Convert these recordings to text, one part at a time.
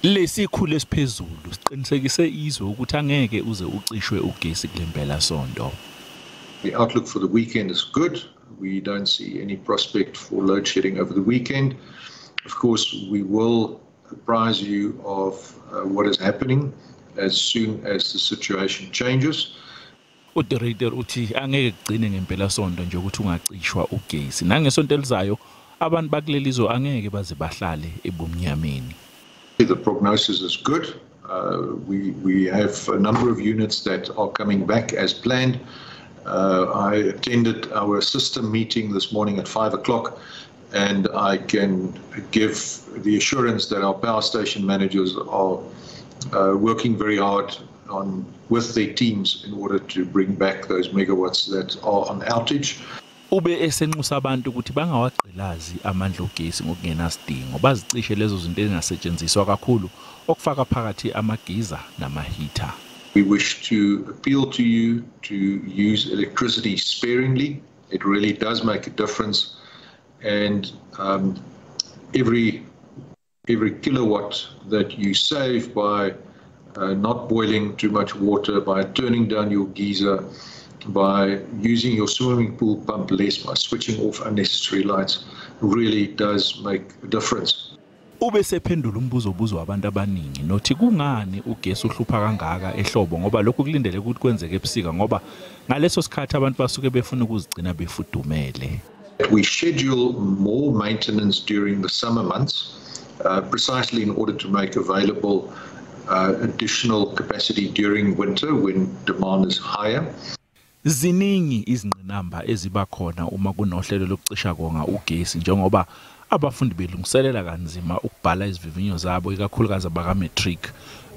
Lesikhulu esiphezulu siqinisekise izwe ukuthi angeke uze ucishwe ugesi ngempelasonto. The outlook for the weekend is good. We don't see any prospect for load shedding over the weekend. Of course, we will apprise you of what is happening as soon as the situation changes. Ruyter uthi angeke kugcine ngempelasonto nje ukuthi ungacishwa ugesi. Nangesonto elizayo abantu bakulelizwe angeke baze bahlale ebumnyameni. The prognosis is good. We have a number of units that are coming back as planned. I attended our system meeting this morning at 5 o'clock, and I can give the assurance that our power station managers are working very hard with their teams in order to bring back those megawatts that are on outage. Ube esenxusa abantu ukuthi bangawagqilazi amandla ogesi ngokungenasidingo bazicishe lezo zinto ezingasetshenziswa kakhulu okufaka phakathi amagiza namahitha. We wish to appeal to you to use electricity sparingly. It really does make a difference, and every kilowatt that you save by not boiling too much water, by turning down your geyser, by using your swimming pool pump less, by switching off unnecessary lights, really does make a difference. Ube sephendula umbuzo obuzwa abantu abaningi nothi kungani ugesi uhlupha kangaka ehlobo ngoba lokhu kulindele ukuthi kwenzeke ebusika ngoba ngaleso sikhathi abantu basuke befuna ukuzigcina befudumele. We schedule more maintenance during the summer months precisely in order to make available additional capacity during winter when demand is higher. Ziningi izingqinamba eziba khona uma kunohlelo lokucishakonga ugesi njengoba abafundi belungiselela kanzima ukubhala izivivinyo zabo ikakhulukazi abaka matric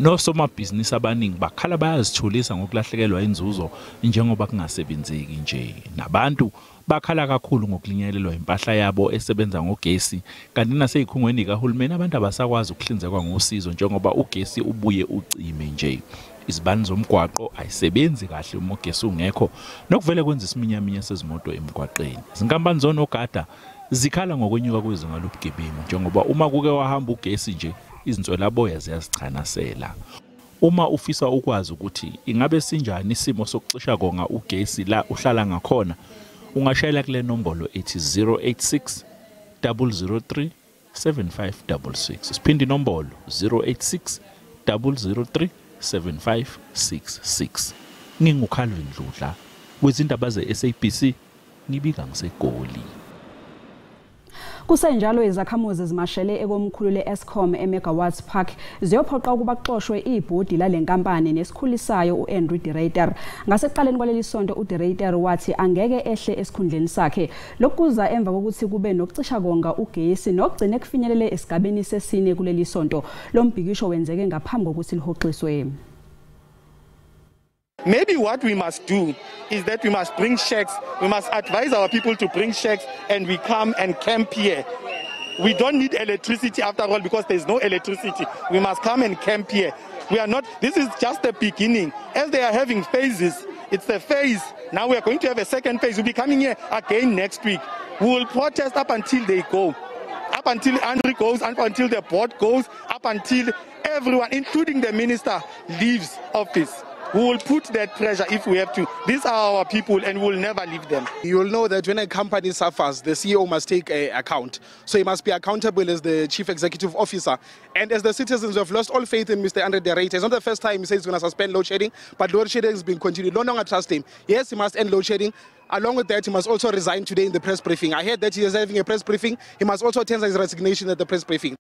nosomabhizinisi abaningi bakhala bayazithulisa ngokulahlekelwa inzuzo njengoba kungasebenzeki nje nabantu bakhala kakhulu ngokulinyelelwa impahla yabo esebenza ngogesi kanti nasezikhungweni kahulumeni abantu abasakwazi ukuhlinzekwa ngosizo njengoba ugesi ubuye ucime nje. Izibani zomgwaqo ayisebenzi kahle uma ugesi ungekho nokuvele kwenza isiminyaminya sezimoto emgwaqeni. Izinkampani zonogada zikhala ngokwenyuka kwezinga lobugebengu njengoba uma kuke wahamba ugesi nje izinswelaboya ziyazichanasela. Uma ufisa ukwazi ukuthi ingabe sinjani isimo sokucisha konga ugesi la uhlala ngakhona ungashayela kule nombolo ethi 086 003 7566. Siphinde inombolo 086 003 7566. Ngingukhalvin Dludla kwezindaba zeSABC ngibika ngisegoli. Kusenjalo izakhamuzi zimashele ekomkhulu leEskom eMegawatt Park ziyophoqa ukuba kuxoshwe ibhodi lalenkampani nesikhulisayo uAndre Ruyter. Ngaseqaleni kwaleli sonto uRuyter wathi angeke ehle esikhundleni sakhe lokuza emva kokuthi kube nokucisha konga ugesi nokugcina kufinyelele esigabeni sesine kuleli sonto. Lo mbhikisho wenzeke ngaphambi kokuthi lihoxiswe. Maybe what we must do is that we must bring shacks. We must advise our people to bring shacks and we come and camp here. We don't need electricity after all because there's no electricity. We must come and camp here. We are not, this is just the beginning. As they are having phases, it's a phase. Now we are going to have a second phase. We'll be coming here again next week. We will protest up until they go. Up until Angeke goes, up until the board goes, up until everyone, including the minister, leaves office. We will put that pressure if we have to. These are our people and we will never leave them. You will know that when a company suffers, the CEO must take account. So he must be accountable as the chief executive officer. And as the citizens have lost all faith in Mr. Angeke Ruyter. It's not the first time he says he's going to suspend load shedding, but load shedding has been continued. No longer trust him. Yes, he must end load shedding. Along with that, he must also resign today in the press briefing. I heard that he is having a press briefing. He must also tender his resignation at the press briefing.